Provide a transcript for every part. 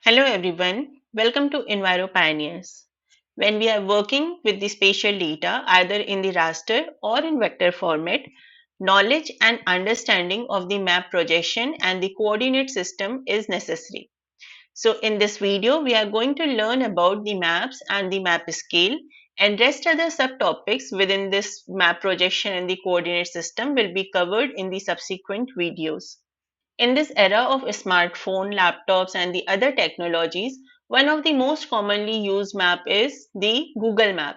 Hello everyone, welcome to Enviro Pioneers. When we are working with the spatial data either in the raster or in vector format, knowledge and understanding of the map projection and the coordinate system is necessary. So in this video, we are going to learn about the maps and the map scale, and rest other subtopics within this map projection and the coordinate system will be covered in the subsequent videos. In this era of smartphone, laptops, and the other technologies, one of the most commonly used map is the Google Map.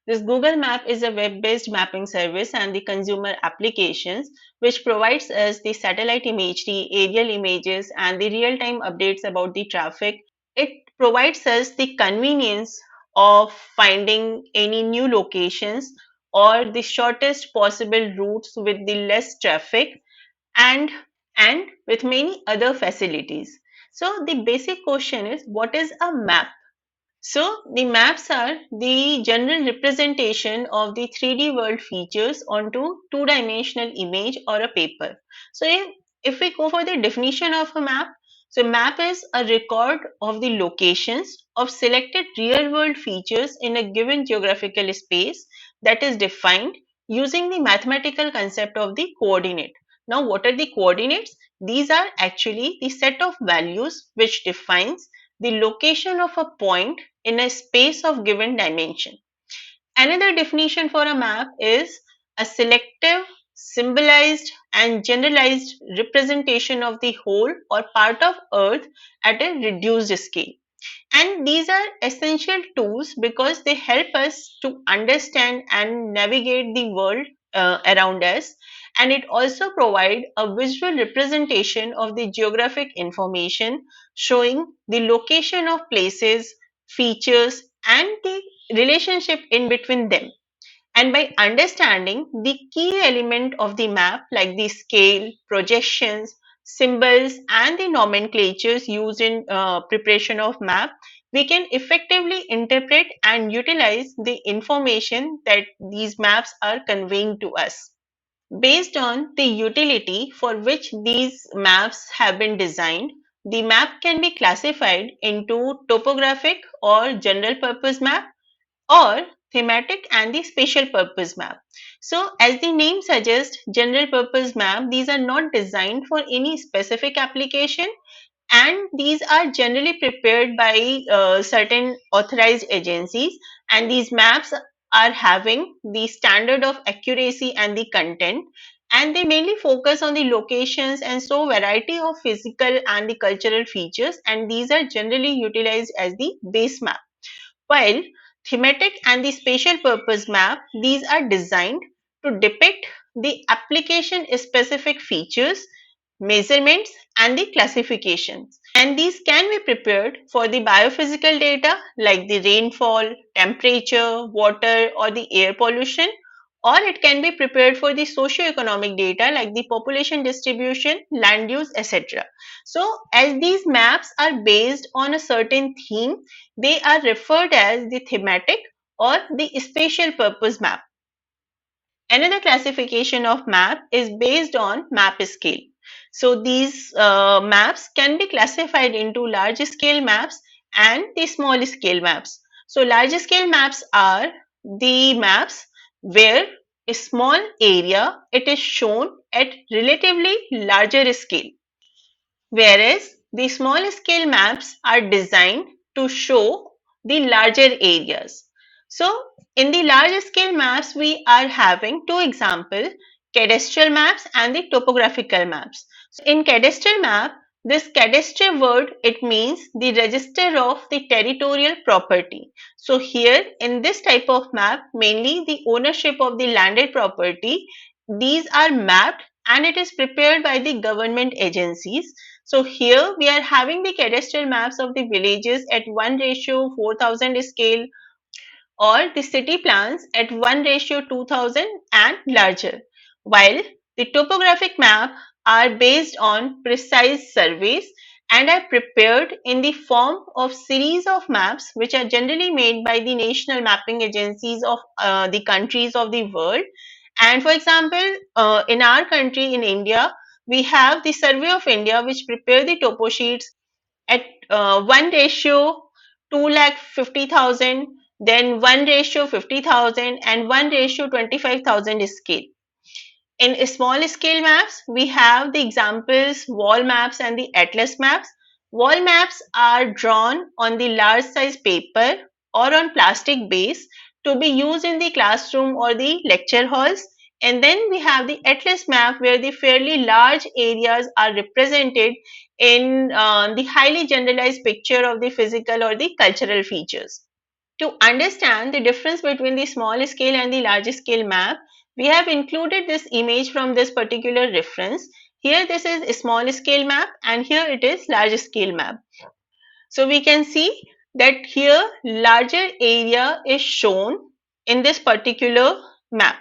This Google Map is a web-based mapping service and the consumer applications which provides us the satellite imagery, aerial images, and the real-time updates about the traffic. It provides us the convenience of finding any new locations or the shortest possible routes with the less traffic and and with many other facilities. So the basic question is, what is a map? So the maps are the general representation of the 3D world features onto two-dimensional image or a paper. So if we go for the definition of a map, so map is a record of the locations of selected real world features in a given geographical space that is defined using the mathematical concept of the coordinate. Now what are the coordinates? These are actually the set of values which defines the location of a point in a space of given dimension. Another definition for a map is a selective, symbolized, and generalized representation of the whole or part of Earth at a reduced scale. And these are essential tools because they help us to understand and navigate the world around us, and it also provide a visual representation of the geographic information showing the location of places, features, and the relationship in between them. And by understanding the key element of the map like the scale, projections, symbols, and the nomenclatures used in preparation of map, we can effectively interpret and utilize the information that these maps are conveying to us. Based on the utility for which these maps have been designed, the map can be classified into topographic or general purpose map or thematic and the spatial purpose map. So as the name suggests, general purpose map, these are not designed for any specific application, and these are generally prepared by certain authorized agencies, and these maps are having the standard of accuracy and the content, and they mainly focus on the locations and so variety of physical and the cultural features, and these are generally utilized as the base map. While thematic and the spatial purpose map, these are designed to depict the application specific features, measurements, and the classifications. And these can be prepared for the biophysical data like the rainfall, temperature, water, or the air pollution, or it can be prepared for the socio-economic data like the population distribution, land use, etc. So as these maps are based on a certain theme, they are referred as the thematic or the spatial purpose map. Another classification of map is based on map scale. So these maps can be classified into large scale maps and the small scale maps. So large scale maps are the maps where a small area it is shown at relatively larger scale, whereas the small scale maps are designed to show the larger areas. So in the large scale maps, we are having two examples, cadastral maps and the topographical maps. So in cadastral map, this cadastre word, it means the register of the territorial property. So here in this type of map, mainly the ownership of the landed property, these are mapped and it is prepared by the government agencies. So here we are having the cadastral maps of the villages at 1:4000 scale, or the city plans at 1:2000 and larger, while the topographic map are based on precise surveys and are prepared in the form of series of maps which are generally made by the national mapping agencies of the countries of the world. And for example, in our country, in India, we have the Survey of India which prepare the topo sheets at 1 ratio 2,50,000, then 1 ratio 50,000 and 1 ratio 25,000 scale. In small scale maps, we have the examples wall maps and the atlas maps. Wall maps are drawn on the large size paper or on plastic base to be used in the classroom or the lecture halls. And then we have the atlas map where the fairly large areas are represented in the highly generalized picture of the physical or the cultural features. To understand the difference between the small scale and the large scale map, we have included this image from this particular reference. Here this is a small scale map and here it is large scale map. So we can see that here larger area is shown in this particular map,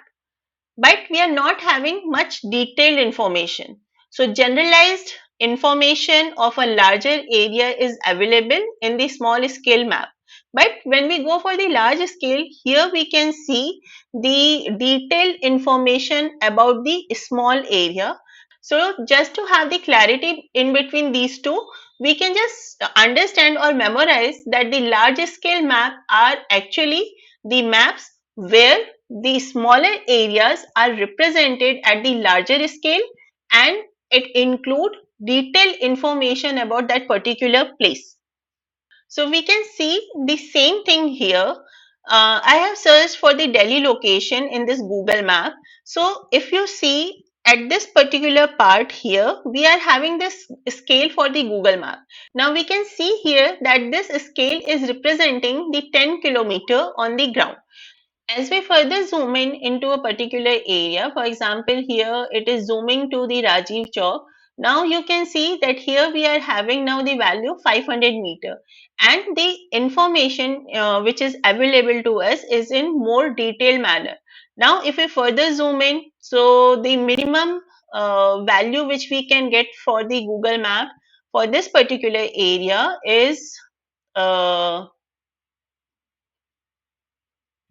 but we are not having much detailed information. So generalized information of a larger area is available in the small scale map. But when we go for the large scale, here we can see the detailed information about the small area. So just to have the clarity in between these two, we can just understand or memorize that the large scale map are actually the maps where the smaller areas are represented at the larger scale and it include detailed information about that particular place. So we can see the same thing here. I have searched for the Delhi location in this Google map. So if you see at this particular part here, we are having this scale for the Google map. Now we can see here that this scale is representing the 10 kilometer on the ground. As we further zoom in into a particular area, for example, here it is zooming to the Rajiv Chowk. Now you can see that here we are having now the value 500 meter and the information which is available to us is in more detailed manner. Now if we further zoom in, so the minimum value which we can get for the Google map for this particular area uh,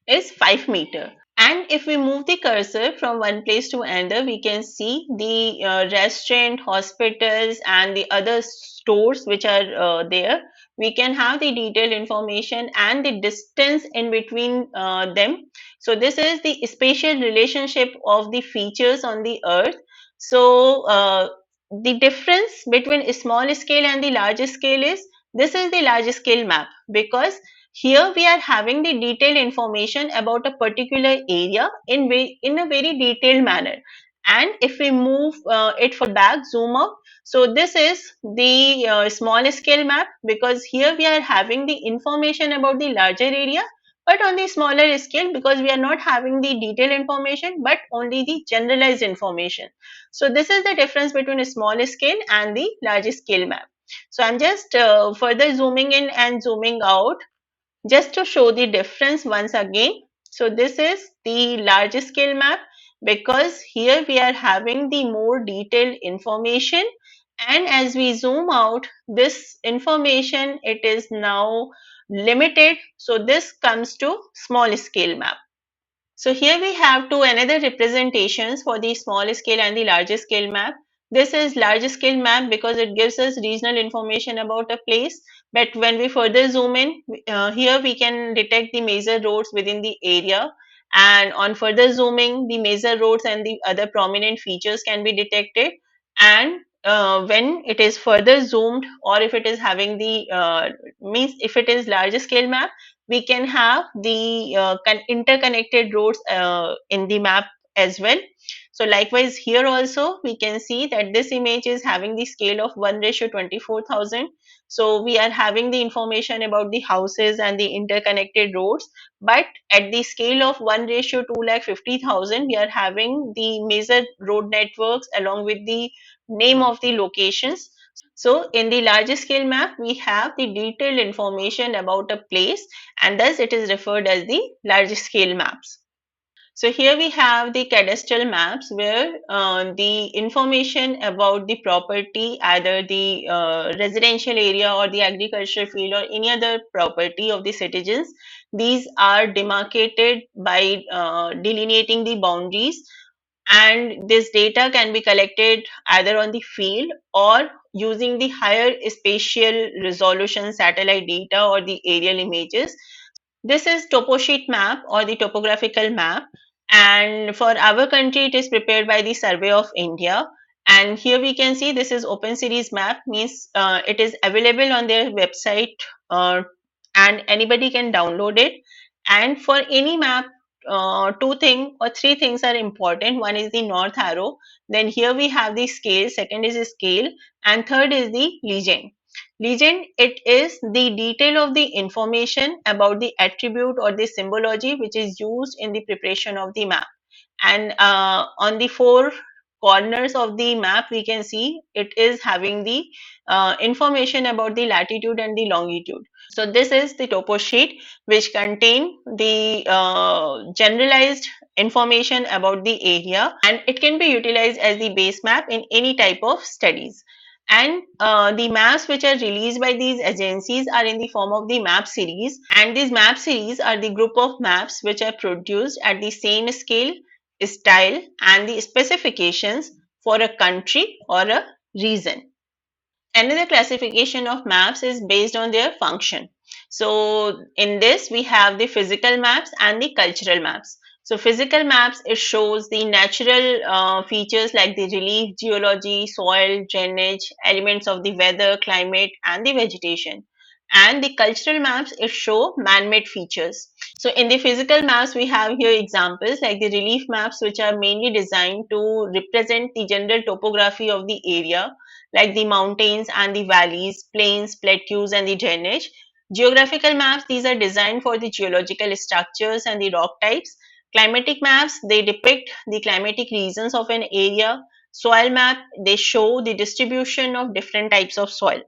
is 5 meter. And if we move the cursor from one place to another, we can see the restaurant, hospitals and the other stores which are there. We can have the detailed information and the distance in between them. So this is the spatial relationship of the features on the earth. So the difference between a small scale and the large scale is this is the large scale map because here we are having the detailed information about a particular area in a very detailed manner. And if we move it for back, zoom out. So this is the small scale map because here we are having the information about the larger area, but on the smaller scale because we are not having the detailed information but only the generalized information. So this is the difference between a small scale and the large scale map. So I'm just further zooming in and zooming out just to show the difference once again. So this is the large scale map because here we are having the more detailed information, and as we zoom out this information it is now limited, so this comes to small scale map. So here we have two another representations for the small scale and the large scale map. This is large scale map because it gives us regional information about a place. But when we further zoom in, here we can detect the major roads within the area. And on further zooming, the major roads and the other prominent features can be detected. And when it is further zoomed, or if it is having the means if it is large scale map, we can have the interconnected roads in the map as well. So likewise here also we can see that this image is having the scale of 1 ratio 24,000. So we are having the information about the houses and the interconnected roads, but at the scale of 1 ratio 2,50,000 we are having the major road networks along with the name of the locations. So in the large scale map, we have the detailed information about a place and thus it is referred as the large scale maps. So here we have the cadastral maps where the information about the property, either the residential area or the agricultural field or any other property of the citizens, these are demarcated by delineating the boundaries, and this data can be collected either on the field or using the higher spatial resolution satellite data or the aerial images. This is topo sheet map or the topographical map, and for our country it is prepared by the Survey of India. And here we can see this is open series map, means it is available on their website, uh, and anybody can download it. And for any map, two things or three things are important. One is the north arrow, then here we have the scale, second is the scale, and third is the legend. Legend, it is the detail of the information about the attribute or the symbology which is used in the preparation of the map. And on the four corners of the map we can see it is having the information about the latitude and the longitude. So this is the topo sheet which contain the generalized information about the area, and it can be utilized as the base map in any type of studies. And the maps which are released by these agencies are in the form of the map series, and these map series are the group of maps which are produced at the same scale, style, and the specifications for a country or a region. Another classification of maps is based on their function. So in this we have the physical maps and the cultural maps. So physical maps, it shows the natural features like the relief, geology, soil, drainage, elements of the weather, climate, and the vegetation. And the cultural maps, it show man-made features. So in the physical maps, we have here examples like the relief maps, which are mainly designed to represent the general topography of the area, like the mountains and the valleys, plains, plateaus, and the drainage. Geographical maps, these are designed for the geological structures and the rock types. Climatic maps, they depict the climatic regions of an area. Soil map, they show the distribution of different types of soil.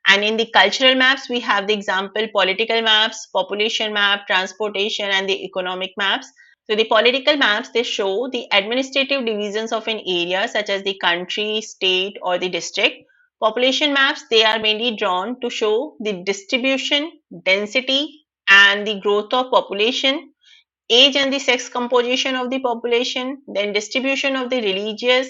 And in the cultural maps, we have the example political maps, population map, transportation, and the economic maps. So the political maps, they show the administrative divisions of an area such as the country, state, or the district. Population maps, they are mainly drawn to show the distribution, density, and the growth of population, age and the sex composition of the population, then distribution of the religious,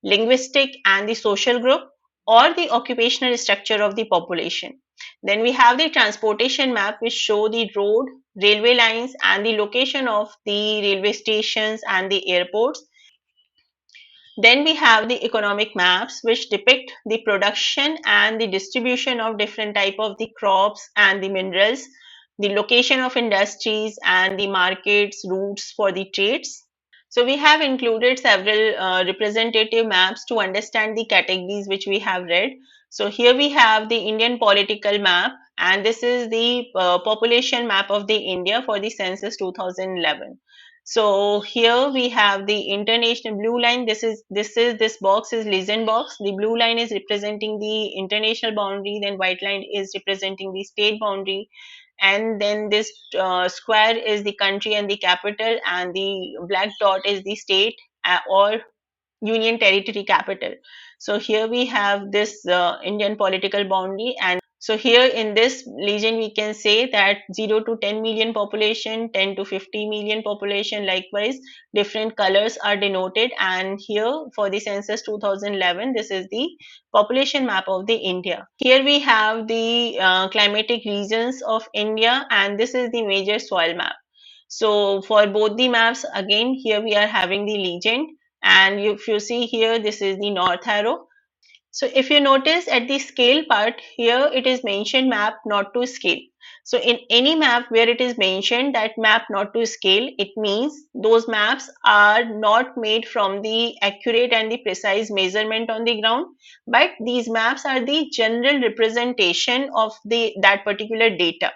linguistic, and the social group, or the occupational structure of the population. Then we have the transportation map, which show the road, railway lines, and the location of the railway stations and the airports. Then we have the economic maps, which depict the production and the distribution of different type of the crops and the minerals, the location of industries and the markets, routes for the trades. So we have included several representative maps to understand the categories which we have read. So here we have the Indian political map, and this is the population map of the India for the census 2011. So here we have the international blue line. This box is legend box. The blue line is representing the international boundary. Then white line is representing the state boundary, and then this square is the country and the capital, and the black dot is the state or union territory capital. So here we have this Indian political boundary, and so here in this region we can say that 0 to 10 million population, 10 to 50 million population, likewise different colors are denoted. And here for the census 2011, this is the population map of the India. Here we have the climatic regions of India, and this is the major soil map. So for both the maps, again here we are having the legend, and if you see here, this is the north arrow. So if you notice at the scale part, here it is mentioned map not to scale. So in any map where it is mentioned that map not to scale, it means those maps are not made from the accurate and the precise measurement on the ground, but these maps are the general representation of that particular data.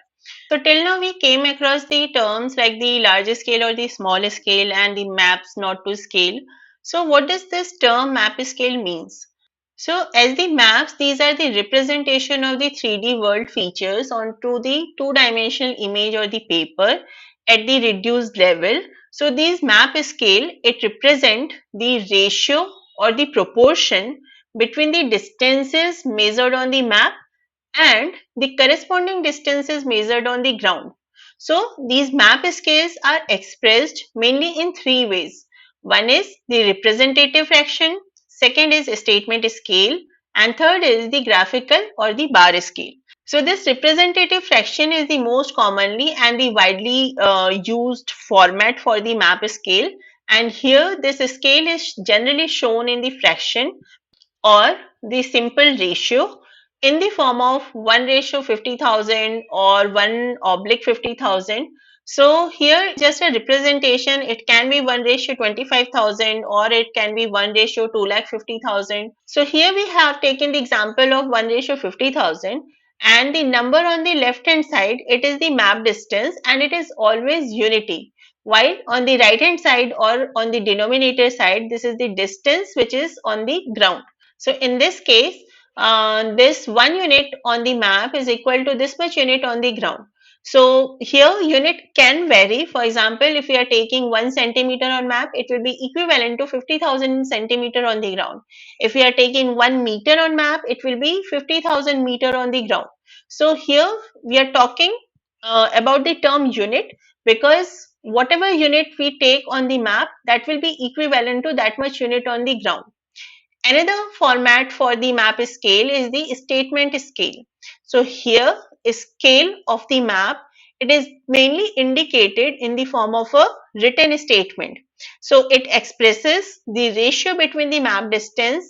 So till now we came across the terms like the large scale or the small scale and the maps not to scale. So what does this term map scale means? So as the maps, these are the representation of the 3D world features onto the two-dimensional image or the paper at the reduced level. So these map scale, it represent the ratio or the proportion between the distances measured on the map and the corresponding distances measured on the ground. So these map scales are expressed mainly in three ways. One is the representative fraction, second is statement scale, and third is the graphical or the bar scale. So this representative fraction is the most commonly and the widely used format for the map scale, and here this scale is generally shown in the fraction or the simple ratio in the form of 1 ratio 50,000 or 1 oblique 50,000. So here just a representation, it can be 1 ratio 25,000 or it can be 1 ratio 2,50,000. So here we have taken the example of 1 ratio 50,000, and the number on the left hand side, it is the map distance and it is always unity. While on the right hand side or on the denominator side, this is the distance which is on the ground. So in this case, this 1 unit on the map is equal to this much unit on the ground. So here unit can vary. For example, if we are taking 1 centimeter on map, it will be equivalent to 50,000 centimeter on the ground. If we are taking 1 meter on map, it will be 50,000 meter on the ground. So here we are talking about the term unit, because whatever unit we take on the map, that will be equivalent to that much unit on the ground. Another format for the map scale is the statement scale. So here scale of the map, it is mainly indicated in the form of a written statement. So it expresses the ratio between the map distance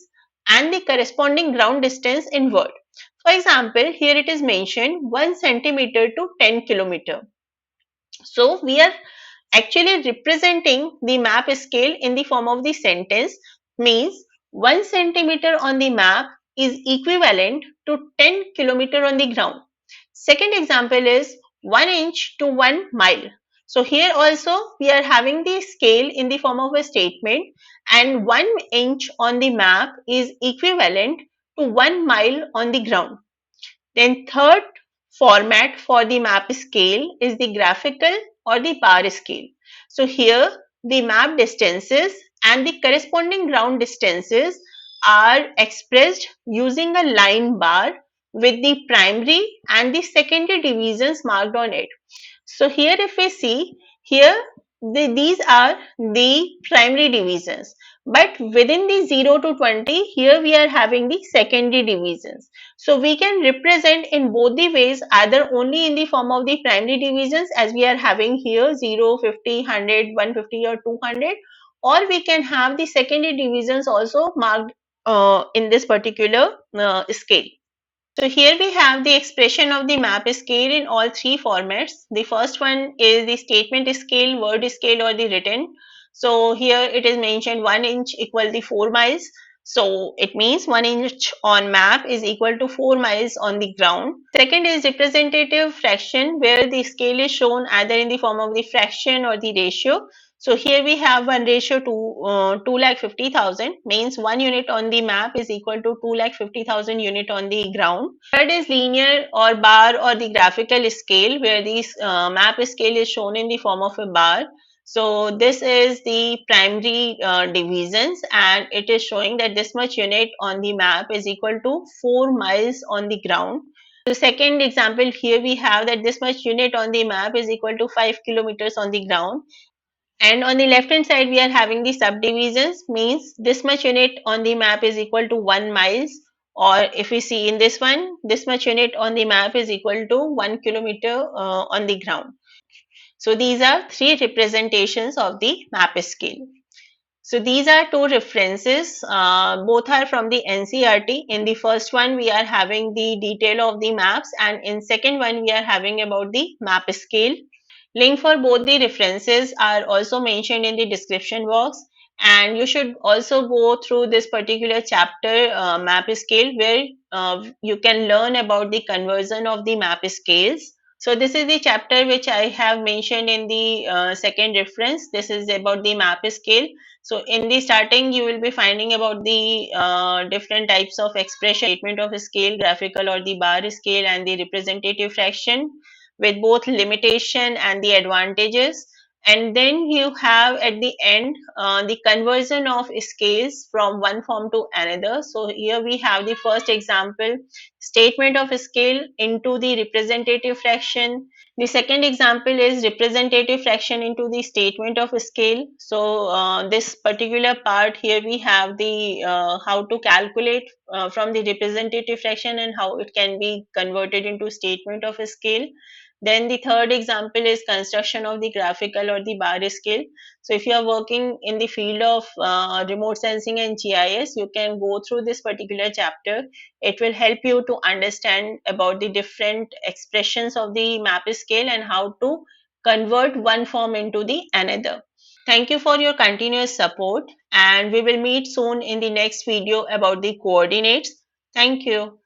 and the corresponding ground distance in word. For example, here it is mentioned 1 centimeter to 10 kilometer. So we are actually representing the map scale in the form of the sentence, means 1 centimeter on the map is equivalent to 10 kilometer on the ground. Second example is 1 inch to 1 mile. So here also we are having the scale in the form of a statement, and 1 inch on the map is equivalent to 1 mile on the ground. Then third format for the map scale is the graphical or the bar scale. So here the map distances and the corresponding ground distances are expressed using a line bar with the primary and the secondary divisions marked on it. So here if we see, here these are the primary divisions, but within the 0 to 20, here we are having the secondary divisions. So we can represent in both the ways, either only in the form of the primary divisions as we are having here 0, 50, 100, 150 or 200, or we can have the secondary divisions also marked in this particular scale. So here we have the expression of the map scale in all three formats. The first one is the statement scale, word scale or the written. So here it is mentioned 1 inch equal to 4 miles. So it means 1 inch on map is equal to 4 miles on the ground. Second is representative fraction, where the scale is shown either in the form of the fraction or the ratio. So here we have 1 ratio to 2,50,000, means 1 unit on the map is equal to 2,50,000 unit on the ground. Third is linear or bar or the graphical scale, where this map scale is shown in the form of a bar. So this is the primary divisions, and it is showing that this much unit on the map is equal to 4 miles on the ground. The second example, here we have that this much unit on the map is equal to 5 kilometers on the ground. And on the left hand side, we are having the subdivisions, means this much unit on the map is equal to 1 miles, or if we see in this one, this much unit on the map is equal to 1 kilometer on the ground. So these are three representations of the map scale. So these are two references, both are from the NCERT. In the first one, we are having the detail of the maps, and in second one, we are having about the map scale. Link for both the references are also mentioned in the description box, and you should also go through this particular chapter, map scale, where you can learn about the conversion of the map scales. So this is the chapter which I have mentioned in the second reference. This is about the map scale. So in the starting, you will be finding about the different types of expression, statement of scale, graphical or the bar scale, and the representative fraction, with both limitation and the advantages. And then you have at the end the conversion of scales from one form to another. So here we have the first example, statement of scale into the representative fraction. The second example is representative fraction into the statement of scale. So this particular part here we have the how to calculate from the representative fraction and how it can be converted into statement of scale. Then the third example is construction of the graphical or the bar scale. So if you are working in the field of remote sensing and GIS, you can go through this particular chapter. It will help you to understand about the different expressions of the map scale and how to convert one form into the another. Thank you for your continuous support, and we will meet soon in the next video about the coordinates. Thank you.